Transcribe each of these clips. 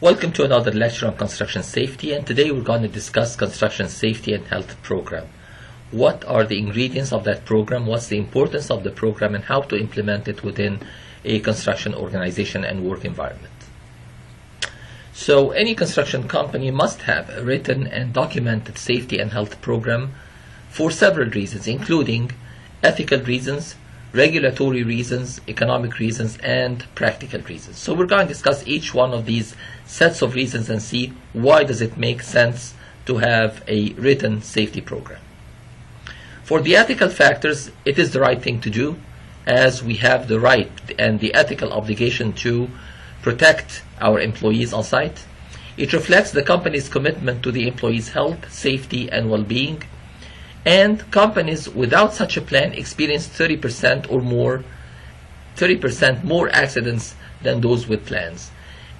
Welcome to another lecture on construction safety, and today we're going to discuss construction safety and health program. What are the ingredients of that program, what's the importance of the program, and how to implement it within a construction organization and work environment. So any construction company must have a written and documented safety and health program for several reasons, including ethical reasons, regulatory reasons, economic reasons, and practical reasons. So we're going to discuss each one of these sets of reasons and see why does it make sense to have a written safety program. For the ethical factors, it is the right thing to do, as we have the right and the ethical obligation to protect our employees on site. It reflects the company's commitment to the employees' health, safety, and well-being. And companies without such a plan experience 30% more accidents than those with plans.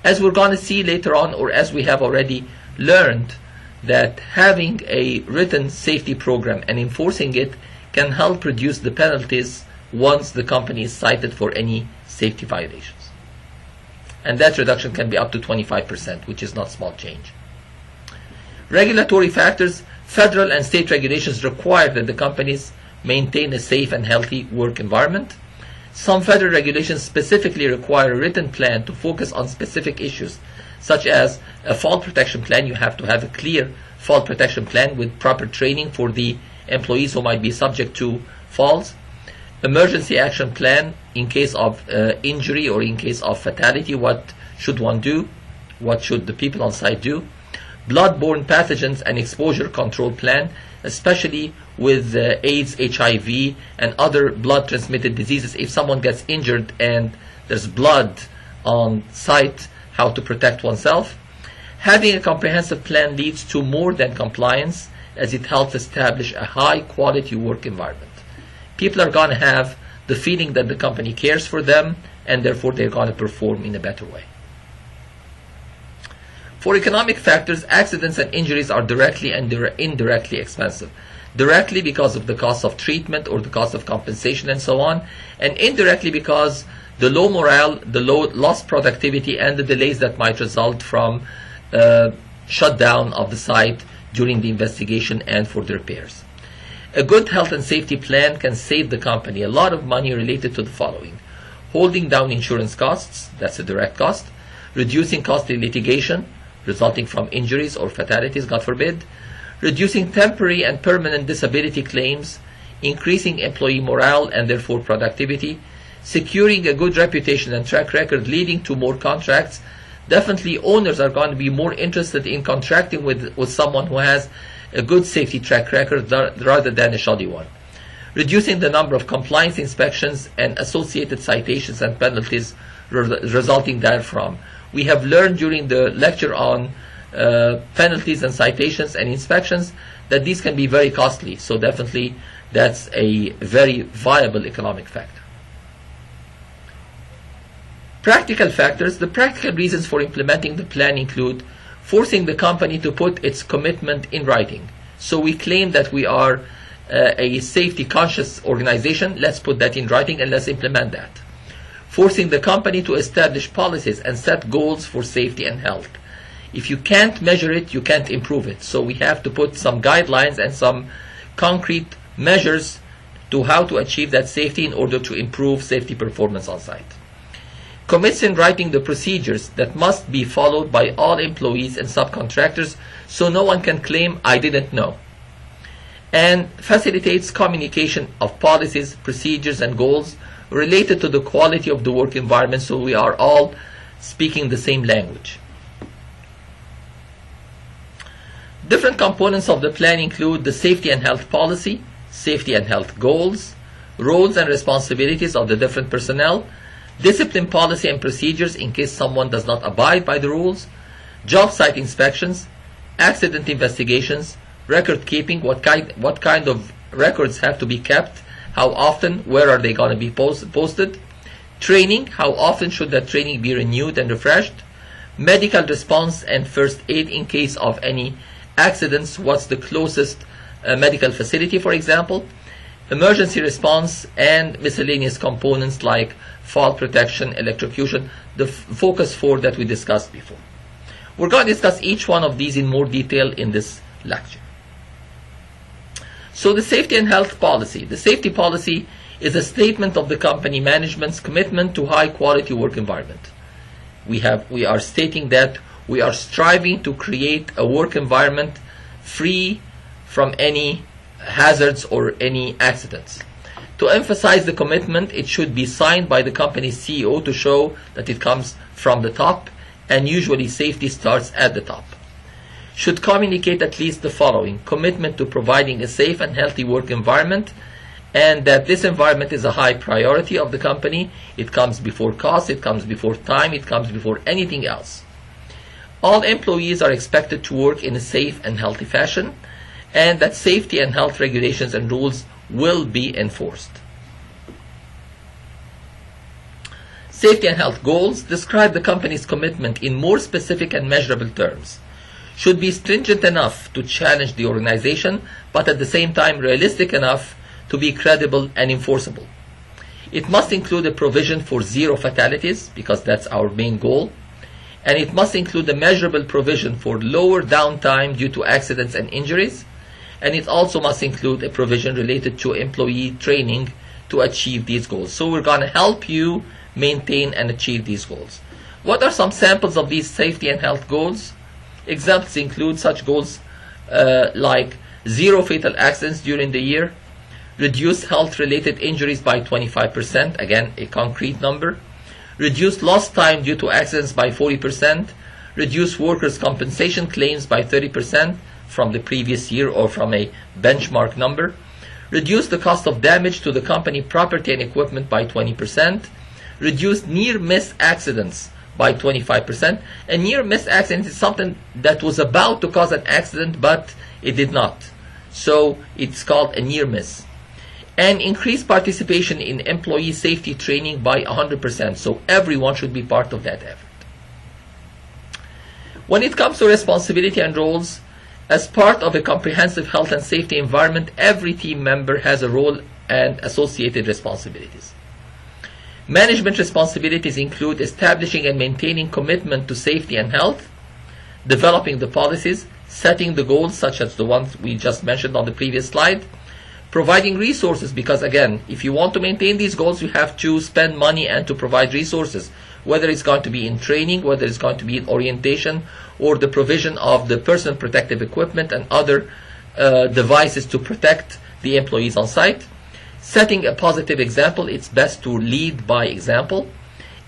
As we're going to see later on, or as we have already learned, that having a written safety program and enforcing it can help reduce the penalties once the company is cited for any safety violations. And that reduction can be up to 25%, which is not small change. Regulatory factors. Federal and state regulations require that the companies maintain a safe and healthy work environment. Some federal regulations specifically require a written plan to focus on specific issues, such as a fall protection plan. You have to have a clear fall protection plan with proper training for the employees who might be subject to falls. Emergency action plan in case of injury or in case of fatality. What should one do? What should the people on site do? Blood-borne pathogens and exposure control plan, especially with AIDS, HIV, and other blood-transmitted diseases. If someone gets injured and there's blood on site, how to protect oneself. Having a comprehensive plan leads to more than compliance, as it helps establish a high-quality work environment. People are going to have the feeling that the company cares for them, and therefore they're going to perform in a better way. For economic factors, accidents and injuries are directly and indirectly expensive. Directly because of the cost of treatment or the cost of compensation and so on, and indirectly because the low morale, the low lost productivity, and the delays that might result from shutdown of the site during the investigation and for the repairs. A good health and safety plan can save the company a lot of money related to the following: holding down insurance costs, that's a direct cost; reducing costly litigation resulting from injuries or fatalities, God forbid; reducing temporary and permanent disability claims; increasing employee morale and therefore productivity; securing a good reputation and track record leading to more contracts. Definitely owners are going to be more interested in contracting with someone who has a good safety track record rather than a shoddy one. Reducing the number of compliance inspections and associated citations and penalties resulting therefrom. We have learned during the lecture on penalties and citations and inspections that these can be very costly, so definitely that's a very viable economic factor. Practical factors. The practical reasons for implementing the plan include forcing the company to put its commitment in writing. So we claim that we are a safety conscious organization. Let's put that in writing and let's implement that. Forcing the company to establish policies and set goals for safety and health. If you can't measure it, you can't improve it. So we have to put some guidelines and some concrete measures to how to achieve that safety in order to improve safety performance on site. Commits in writing the procedures that must be followed by all employees and subcontractors, so no one can claim I didn't know. And facilitates communication of policies, procedures, and goals related to the quality of the work environment, so we are all speaking the same language. Different components of the plan include the safety and health policy, safety and health goals, roles and responsibilities of the different personnel, discipline policy and procedures in case someone does not abide by the rules, job site inspections, accident investigations, record keeping, what kind of records have to be kept, how often, where are they going to be posted, training, how often should that training be renewed and refreshed, medical response and first aid in case of any accidents, what's the closest medical facility, for example, emergency response, and miscellaneous components like fall protection, electrocution, the focus 4 that we discussed before. We're going to discuss each one of these in more detail in this lecture. So the safety and health policy. The safety policy is a statement of the company management's commitment to high quality work environment. We are stating that we are striving to create a work environment free from any hazards or any accidents. To emphasize the commitment, it should be signed by the company's CEO to show that it comes from the top, and usually safety starts at the top. Should communicate at least the following: commitment to providing a safe and healthy work environment, and that this environment is a high priority of the company. It comes before cost, it comes before time, it comes before anything else. All employees are expected to work in a safe and healthy fashion, and that safety and health regulations and rules will be enforced. Safety and health goals describe the company's commitment in more specific and measurable terms. Should be stringent enough to challenge the organization, but at the same time realistic enough to be credible and enforceable. It must include a provision for 0 fatalities, because that's our main goal, and it must include a measurable provision for lower downtime due to accidents and injuries, and it also must include a provision related to employee training to achieve these goals. So we're going to help you maintain and achieve these goals. What are some samples of these safety and health goals? Examples include such goals like 0 fatal accidents during the year, reduce health-related injuries by 25%, again a concrete number, reduce lost time due to accidents by 40%, reduce workers' compensation claims by 30% from the previous year or from a benchmark number, reduce the cost of damage to the company property and equipment by 20%, reduce near-miss accidents by 25%. A near-miss accident is something that was about to cause an accident but it did not. So it's called a near-miss. And increase participation in employee safety training by 100%. So everyone should be part of that effort. When it comes to responsibility and roles, as part of a comprehensive health and safety environment, every team member has a role and associated responsibilities. Management responsibilities include establishing and maintaining commitment to safety and health, developing the policies, setting the goals such as the ones we just mentioned on the previous slide, providing resources, because again, if you want to maintain these goals, you have to spend money and to provide resources, whether it's going to be in training, whether it's going to be in orientation, or the provision of the personal protective equipment and other devices to protect the employees on site. Setting a positive example, it's best to lead by example,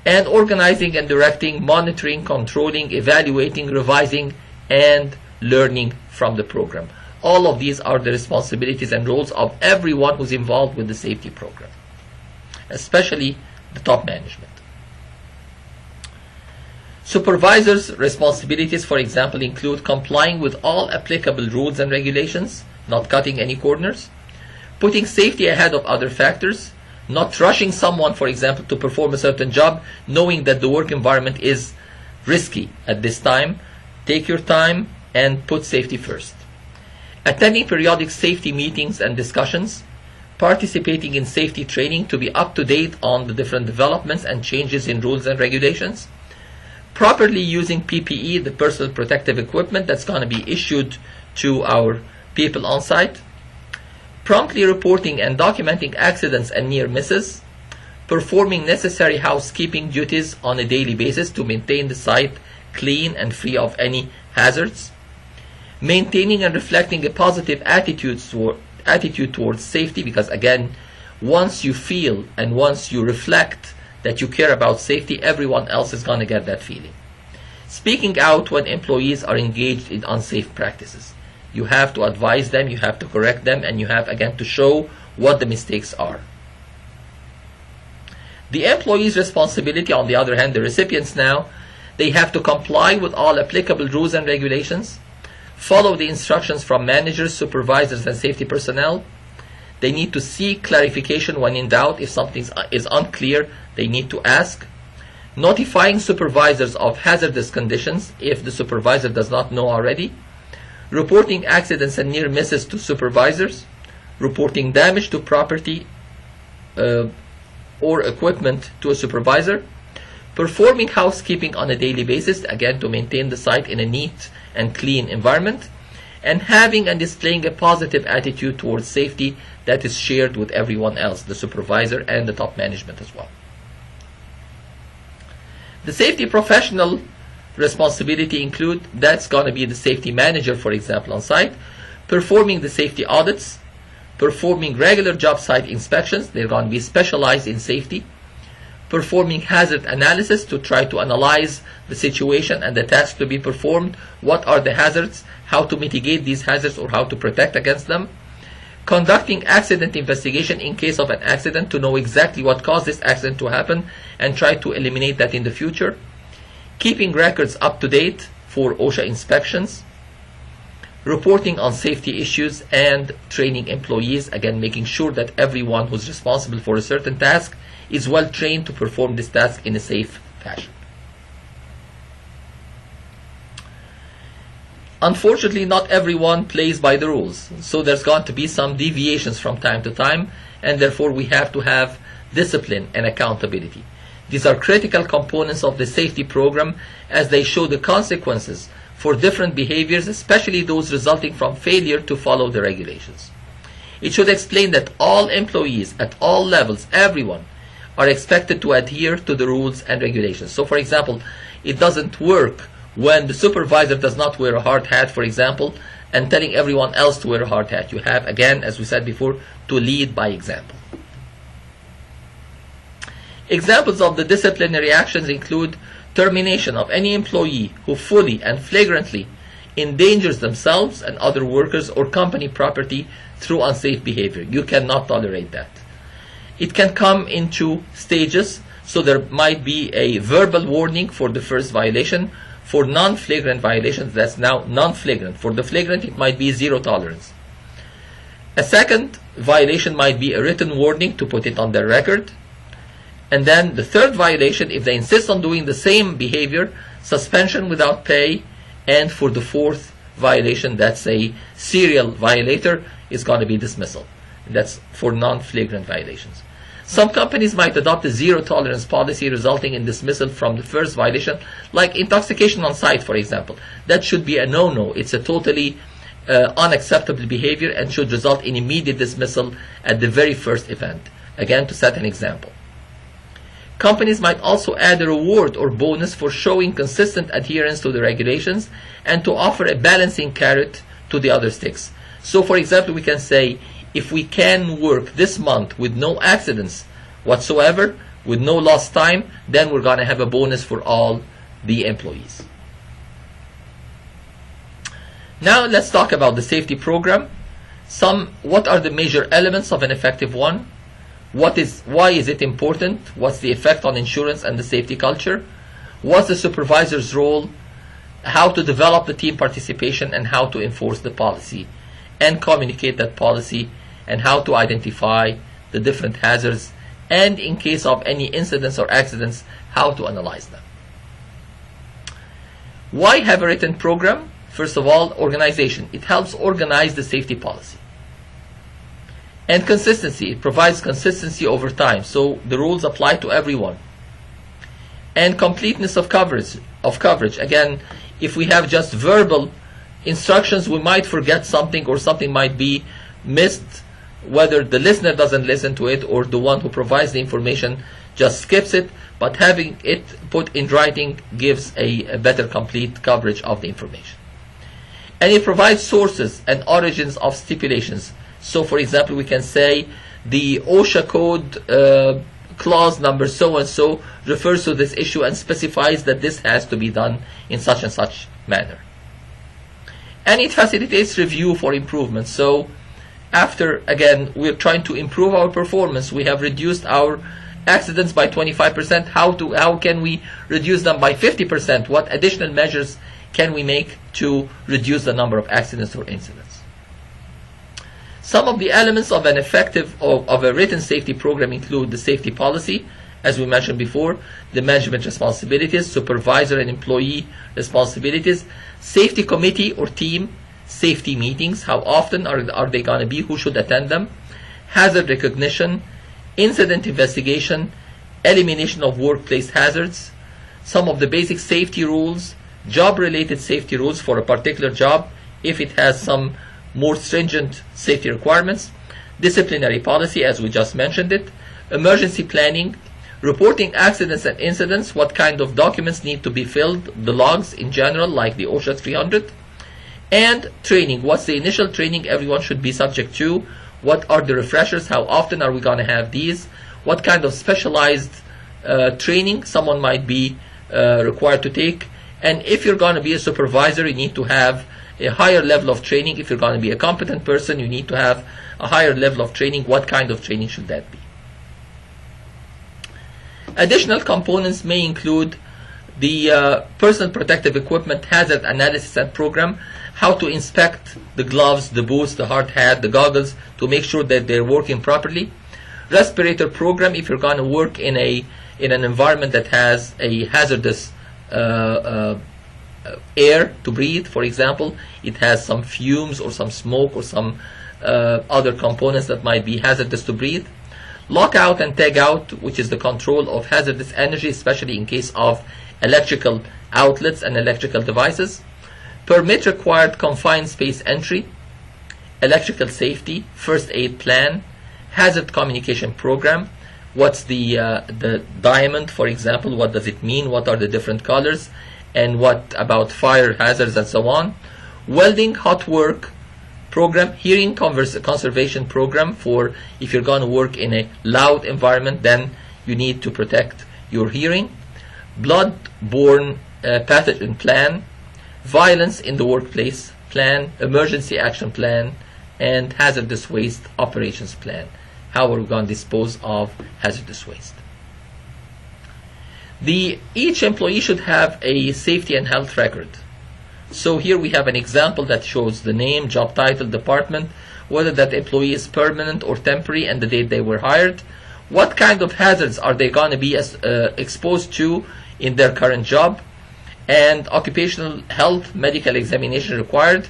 and organizing and directing, monitoring, controlling, evaluating, revising, and learning from the program. All of these are the responsibilities and roles of everyone who's involved with the safety program, especially the top management. Supervisors' responsibilities, for example, include complying with all applicable rules and regulations, not cutting any corners, putting safety ahead of other factors, not rushing someone, for example, to perform a certain job, knowing that the work environment is risky at this time. Take your time and put safety first. Attending periodic safety meetings and discussions, participating in safety training to be up to date on the different developments and changes in rules and regulations, properly using PPE, the personal protective equipment that's going to be issued to our people on site, promptly reporting and documenting accidents and near misses, performing necessary housekeeping duties on a daily basis to maintain the site clean and free of any hazards, maintaining and reflecting a positive attitude towards safety, because again, once you feel and once you reflect that you care about safety, everyone else is going to get that feeling. Speaking out when employees are engaged in unsafe practices. You have to advise them, you have to correct them, and you have again to show what the mistakes are. The employee's responsibility, on the other hand, the recipients now, they have to comply with all applicable rules and regulations, follow the instructions from managers, supervisors, and safety personnel. They need to seek clarification when in doubt. If something is unclear, they need to ask. Notifying supervisors of hazardous conditions if the supervisor does not know already. Reporting accidents and near misses to supervisors. Reporting damage to property or equipment to a supervisor. performing housekeeping on a daily basis, again to maintain the site in a neat and clean environment, and having and displaying a positive attitude towards safety that is shared with everyone else, the supervisor and the top management as well. The safety professional responsibility include, that's going to be the safety manager, for example, on site, performing the safety audits, performing regular job site inspections, they're going to be specialized in safety, performing hazard analysis to try to analyze the situation and the task to be performed, what are the hazards, how to mitigate these hazards or how to protect against them, conducting accident investigation in case of an accident to know exactly what caused this accident to happen and try to eliminate that in the future, keeping records up to date for OSHA inspections, reporting on safety issues, and training employees, again making sure that everyone who's responsible for a certain task is well trained to perform this task in a safe fashion. Unfortunately, not everyone plays by the rules, so there's going to be some deviations from time to time, and therefore we have to have discipline and accountability. These are critical components of the safety program as they show the consequences for different behaviors, especially those resulting from failure to follow the regulations. It should explain that all employees at all levels, everyone, are expected to adhere to the rules and regulations. So for example, it doesn't work when the supervisor does not wear a hard hat, for example, and telling everyone else to wear a hard hat. You have, again, as we said before, to lead by example. Examples of the disciplinary actions include termination of any employee who fully and flagrantly endangers themselves and other workers or company property through unsafe behavior. You cannot tolerate that. It can come in two stages, so there might be a verbal warning for the first violation. For non-flagrant violations, that's now non-flagrant. For the flagrant, it might be 0 tolerance. A second violation might be a written warning to put it on their record. And then the third violation, if they insist on doing the same behavior, suspension without pay. And for the fourth violation, that's a serial violator, is going to be dismissal. That's for non-flagrant violations. Some companies might adopt a 0 tolerance policy resulting in dismissal from the first violation, like intoxication on site, for example. That should be a no-no. It's a totally unacceptable behavior and should result in immediate dismissal at the very first event. Again, to set an example. Companies might also add a reward or bonus for showing consistent adherence to the regulations and to offer a balancing carrot to the other sticks. So, for example, we can say, if we can work this month with no accidents whatsoever, with no lost time, then we're going to have a bonus for all the employees. Now let's talk about the safety program. What are the major elements of an effective one? Why is it important? What's the effect on insurance and the safety culture? What's the supervisor's role? How to develop the team participation and how to enforce the policy and communicate that policy, and how to identify the different hazards, and in case of any incidents or accidents, how to analyze them. Why have a written program? First of all, organization. It helps organize the safety policy. And consistency. It provides consistency over time, so the rules apply to everyone. And completeness of coverage. Again, if we have just verbal instructions, we might forget something, or something might be missed, whether the listener doesn't listen to it or the one who provides the information just skips it, but having it put in writing gives a better complete coverage of the information. And it provides sources and origins of stipulations. So for example, we can say the OSHA code clause number so and so refers to this issue and specifies that this has to be done in such and such manner. And it facilitates review for improvement. So after, again, we're trying to improve our performance, we have reduced our accidents by 25%. How can we reduce them by 50%? What additional measures can we make to reduce the number of accidents or incidents? Some of the elements of an effective of a written safety program include the safety policy, as we mentioned before, the management responsibilities, supervisor and employee responsibilities, safety committee or team, safety meetings, how often are they going to be, who should attend them, hazard recognition, incident investigation, elimination of workplace hazards, some of the basic safety rules, job-related safety rules for a particular job if it has some more stringent safety requirements, disciplinary policy as we just mentioned it, emergency planning, reporting accidents and incidents, what kind of documents need to be filled, the logs in general like the OSHA 300, and training, what's the initial training everyone should be subject to, what are the refreshers, how often are we going to have these, what kind of specialized training someone might be required to take, and if you're going to be a supervisor you need to have a higher level of training. If you're going to be a competent person you need to have a higher level of training. What kind of training should that be? Additional components may include the personal protective equipment hazard analysis and program, how to inspect the gloves, the boots, the hard hat, the goggles to make sure that they're working properly. Respirator program if you're going to work in an environment that has a hazardous air to breathe, for example, it has some fumes or some smoke or some other components that might be hazardous to breathe. Lockout and Tagout, which is the control of hazardous energy, especially in case of electrical outlets and electrical devices. Permit required confined space entry, electrical safety, first aid plan, hazard communication program. What's the diamond, for example, what does it mean, what are the different colors, and what about fire hazards and so on. Welding hot work program, hearing conservation program for if you're going to work in a loud environment, then you need to protect your hearing. Blood-borne pathogen plan, violence in the workplace plan, emergency action plan, and hazardous waste operations plan. How are we going to dispose of hazardous waste? Each employee should have a safety and health record. So here we have an example that shows the name, job title, department, whether that employee is permanent or temporary, and the date they were hired. What kind of hazards are they going to be exposed to in their current job, and occupational health medical examination required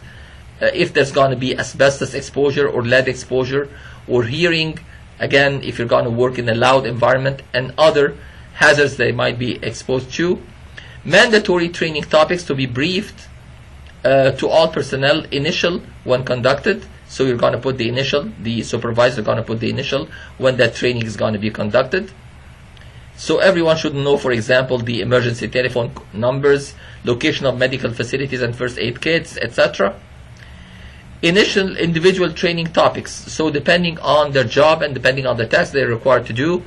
if there's going to be asbestos exposure or lead exposure, or hearing, again if you're going to work in a loud environment, and other hazards they might be exposed to. Mandatory training topics to be briefed to all personnel, initial when conducted. So you're going to put the initial, the supervisor is going to put the initial when that training is going to be conducted. So everyone should know, for example, the emergency telephone numbers, location of medical facilities and first aid kits, etc. Initial individual training topics. So depending on their job and depending on the tasks they're required to do,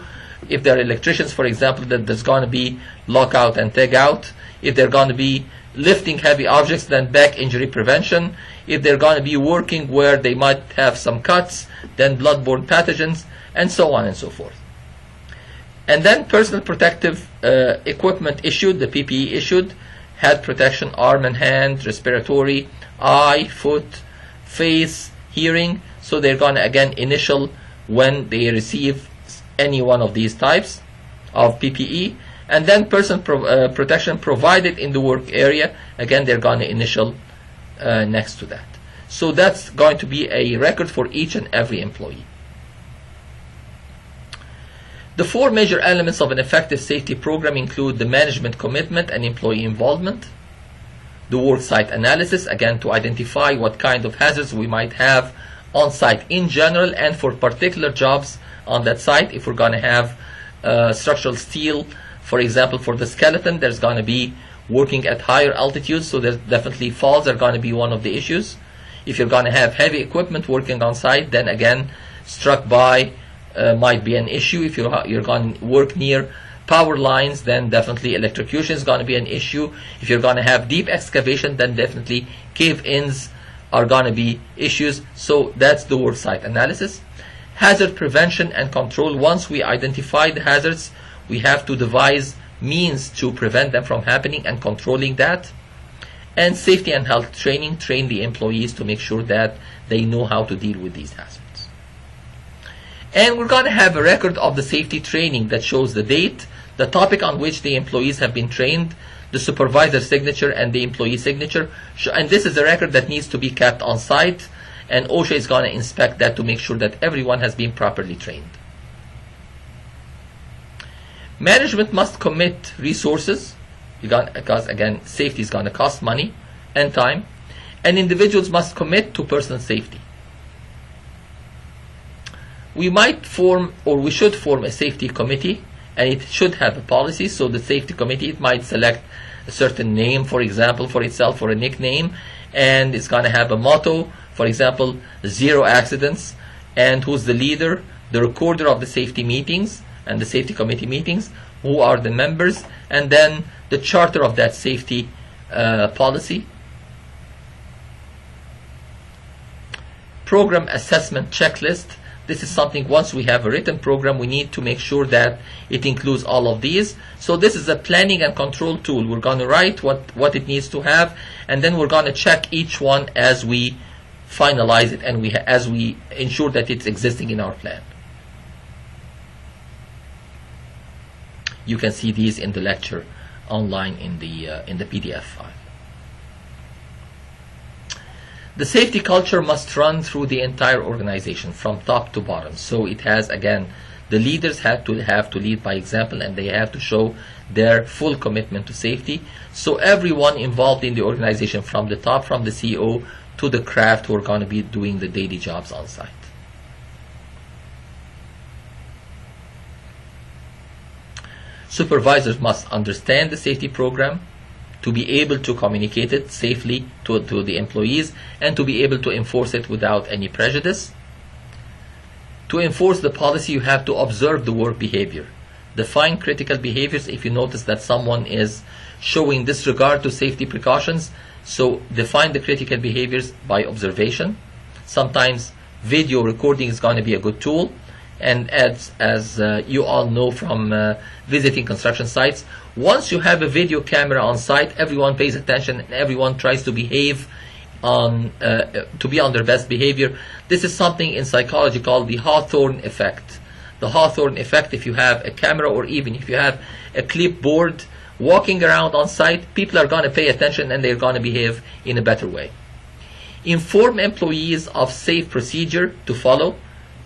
if they're electricians, for example, then there's going to be lockout and tagout. If they're going to be lifting heavy objects, then back injury prevention. If they're going to be working where they might have some cuts, then blood-borne pathogens, and so on and so forth. And then personal protective equipment issued, the PPE issued, head protection, arm and hand, respiratory, eye, foot, face, hearing. So they're going to, again, initial when they receive any one of these types of PPE. And then personal protection provided in the work area, again they're going to initial next to that. So that's going to be a record for each and every employee. The four major elements of an effective safety program include the management commitment and employee involvement, the work site analysis, again to identify what kind of hazards we might have on site in general and for particular jobs on that site. If we're going to have structural steel, for example, for the skeleton, there's going to be working at higher altitudes, so there's definitely falls are going to be one of the issues. If you're going to have heavy equipment working on site, then again, struck by might be an issue. If you're going to work near power lines, then definitely electrocution is going to be an issue. If you're going to have deep excavation, then definitely cave-ins are going to be issues. So that's the work site analysis. Hazard prevention and control. Once we identify the hazards, we have to devise means to prevent them from happening and controlling that. And safety and health training, train the employees to make sure that they know how to deal with these hazards. And we're going to have a record of the safety training that shows the date, the topic on which the employees have been trained, the supervisor signature and the employee signature. And this is a record that needs to be kept on site, and OSHA is going to inspect that to make sure that everyone has been properly trained. Management must commit resources because again, safety is going to cost money and time, and individuals must commit to personal safety. We might form, or we should form, a safety committee, and it should have a policy. So the safety committee, it might select a certain name, for example, for itself, or a nickname, and it's going to have a motto, for example, 0 accidents, and who's the leader, the recorder of the safety meetings and the safety committee meetings, who are the members, and then the charter of that safety policy. Program assessment checklist. This is something, once we have a written program, we need to make sure that it includes all of these. So this is a planning and control tool. We're going to write what it needs to have, and then we're going to check each one as we finalize it and as we ensure that it's existing in our plan. You can see these in the lecture online in the PDF file. The safety culture must run through the entire organization from top to bottom. So it has, again, the leaders have to lead by example, and they have to show their full commitment to safety. So everyone involved in the organization, from the top, from the CEO to the craft, who are going to be doing the daily jobs on site. Supervisors must understand the safety program, to be able to communicate it safely to the employees, and to be able to enforce it without any prejudice. To enforce the policy, you have to observe the work behavior. Define critical behaviors if you notice that someone is showing disregard to safety precautions. So define the critical behaviors by observation. Sometimes video recording is going to be a good tool. And as you all know from visiting construction sites, once you have a video camera on site, everyone pays attention and everyone tries to behave to be on their best behavior. This is something in psychology called the Hawthorne effect. The Hawthorne effect, if you have a camera or even if you have a clipboard walking around on site, people are going to pay attention and they're going to behave in a better way. Inform employees of safe procedure to follow.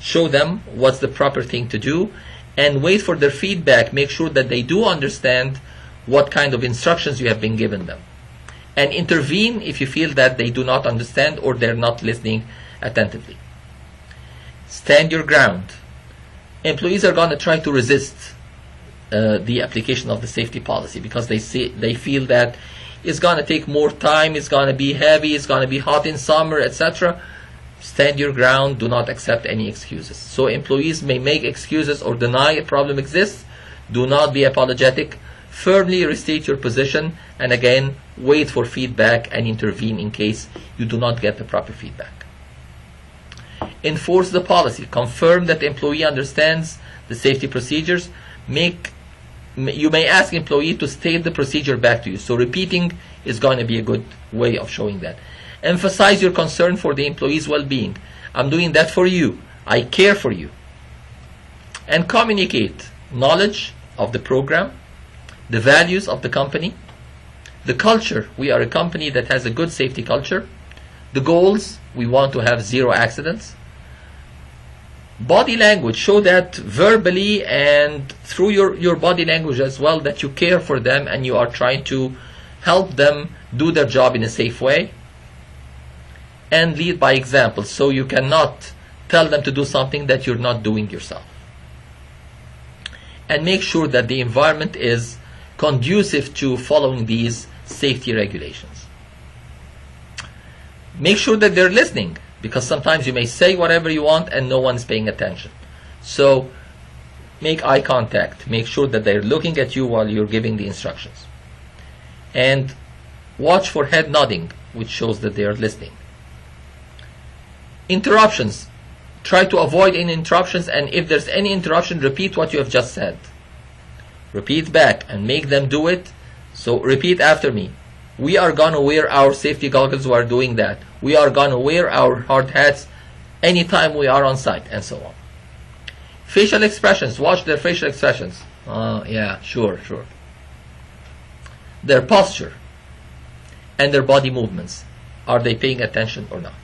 Show them what's the proper thing to do, and wait for their feedback. Make sure that they do understand what kind of instructions you have been given them, and intervene if you feel that they do not understand or they're not listening attentively. Stand your ground. Employees are going to try to resist the application of the safety policy because they feel that it's going to take more time, it's going to be heavy, it's going to be hot in summer, etc. Stand your ground. Do not accept any excuses. So employees may make excuses or deny a problem exists. Do not be apologetic. Firmly restate your position, and again, wait for feedback and intervene in case you do not get the proper feedback. Enforce the policy. Confirm that the employee understands the safety procedures. You may ask employee to state the procedure back to you. So repeating is going to be a good way of showing that. Emphasize your concern for the employee's well-being. I'm doing that for you. I care for you. And communicate knowledge of the program, the values of the company, the culture. We are a company that has a good safety culture. The goals, we want to have 0 accidents. Body language, show that verbally and through your body language as well, that you care for them and you are trying to help them do their job in a safe way. And lead by example, so you cannot tell them to do something that you're not doing yourself. And make sure that the environment is conducive to following these safety regulations. Make sure that they're listening, because sometimes you may say whatever you want and no one's paying attention. So make eye contact. Make sure that they're looking at you while you're giving the instructions. And watch for head nodding, which shows that they are listening. Interruptions. Try to avoid any interruptions, and if there's any interruption, repeat what you have just said. Repeat back and make them do it. So repeat after me. We are going to wear our safety goggles while doing that. We are going to wear our hard hats anytime we are on site, and so on. Facial expressions. Watch their facial expressions. Yeah, sure. Their posture and their body movements. Are they paying attention or not?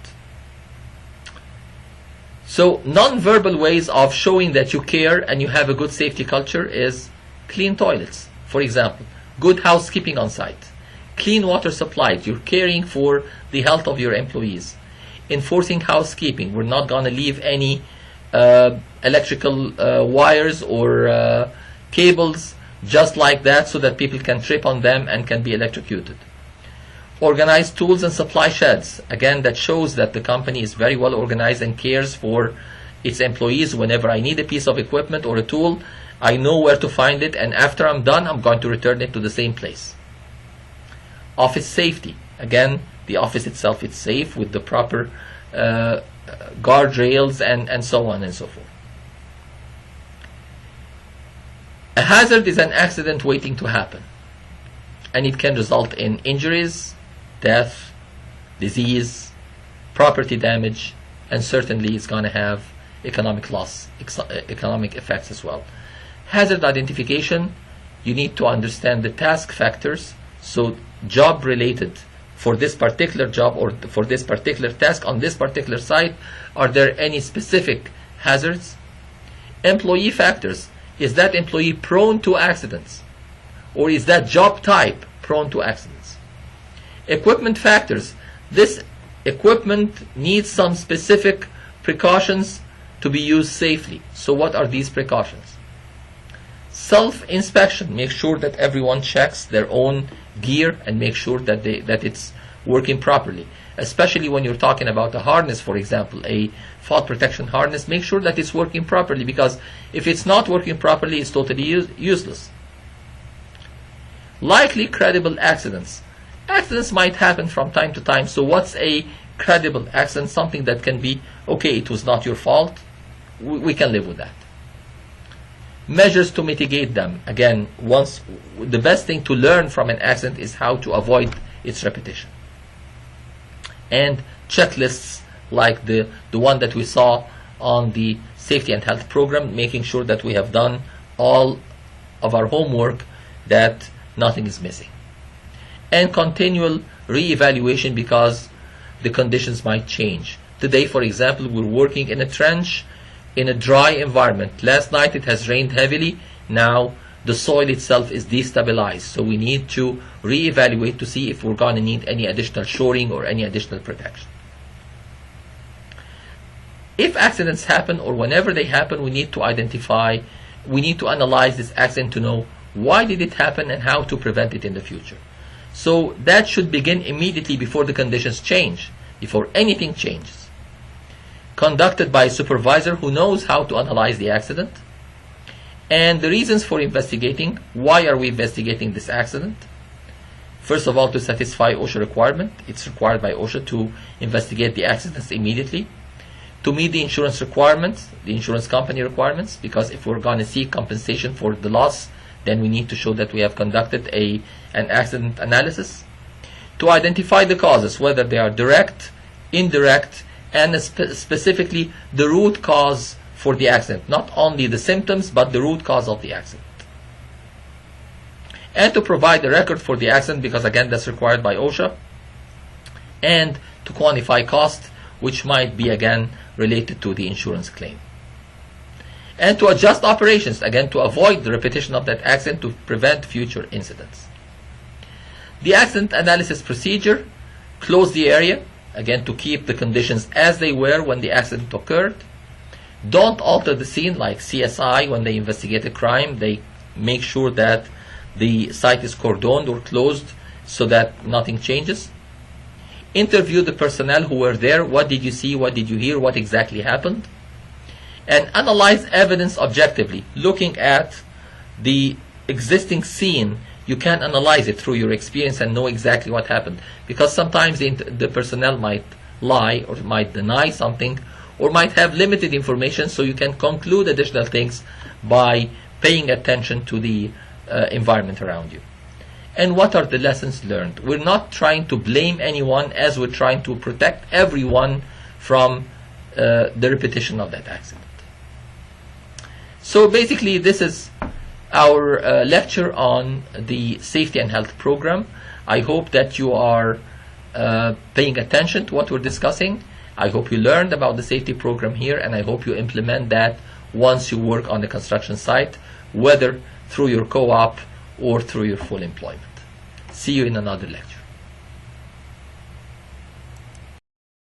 So non-verbal ways of showing that you care and you have a good safety culture is clean toilets. For example, good housekeeping on site, clean water supplied, you're caring for the health of your employees, enforcing housekeeping, we're not going to leave any electrical wires or cables just like that so that people can trip on them and can be electrocuted. Organized tools and supply sheds. Again, that shows that the company is very well organized and cares for its employees. Whenever I need a piece of equipment or a tool, I know where to find it, and after I'm done, I'm going to return it to the same place. Office safety. Again, the office itself is safe with the proper guardrails and so on and so forth. A hazard is an accident waiting to happen, and it can result in injuries, death, disease, property damage, and certainly it's going to have economic loss, economic effects as well. Hazard identification, you need to understand the task factors, so job related for this particular job or for this particular task on this particular site, are there any specific hazards? Employee factors, is that employee prone to accidents, or is that job type prone to accidents? Equipment factors, this equipment needs some specific precautions to be used safely, so what are these precautions? Self-inspection, make sure that everyone checks their own gear and make sure that it's working properly, especially when you're talking about a harness, for example, a fall protection harness. Make sure that it's working properly, because if it's not working properly, it's totally useless. Likely credible accidents. Accidents might happen from time to time, so what's a credible accident? Something that can be, okay, it was not your fault, we can live with that. Measures to mitigate them. Again, the best thing to learn from an accident is how to avoid its repetition. And checklists like the one that we saw on the safety and health program, making sure that we have done all of our homework, that nothing is missing. And continual re-evaluation, because the conditions might change. Today, for example, we're working in a trench in a dry environment. Last night it has rained heavily. Now the soil itself is destabilized, so we need to re-evaluate to see if we're going to need any additional shoring or any additional protection. If accidents happen, or whenever they happen, we need to analyze this accident to know why did it happen and how to prevent it in the future. So that should begin immediately before the conditions change, before anything changes. Conducted by a supervisor who knows how to analyze the accident, and the reasons for investigating. Why are we investigating this accident? First of all, to satisfy OSHA requirement. It's required by OSHA to investigate the accidents immediately. To meet the insurance requirements, the insurance company requirements, because if we're going to seek compensation for the loss, then we need to show that we have conducted an accident analysis. To identify the causes, whether they are direct, indirect, and specifically the root cause for the accident, not only the symptoms but the root cause of the accident. And to provide a record for the accident, because again that's required by OSHA. And to quantify cost, which might be again related to the insurance claim. And to adjust operations, again to avoid the repetition of that accident, to prevent future incidents. The accident analysis procedure: close the area, again to keep the conditions as they were when the accident occurred. Don't alter the scene, like CSI when they investigate a crime, they make sure that the site is cordoned or closed so that nothing changes. Interview the personnel who were there. What did you see? What did you hear? What exactly happened? And analyze evidence objectively. Looking at the existing scene, you can analyze it through your experience and know exactly what happened. Because sometimes the personnel might lie or might deny something or might have limited information, so you can conclude additional things by paying attention to the environment around you. And what are the lessons learned? We're not trying to blame anyone, as we're trying to protect everyone from the repetition of that accident. So basically this is our lecture on the safety and health program. I hope that you are paying attention to what we're discussing. I hope you learned about the safety program here, and I hope you implement that once you work on the construction site, whether through your co-op or through your full employment. See you in another lecture.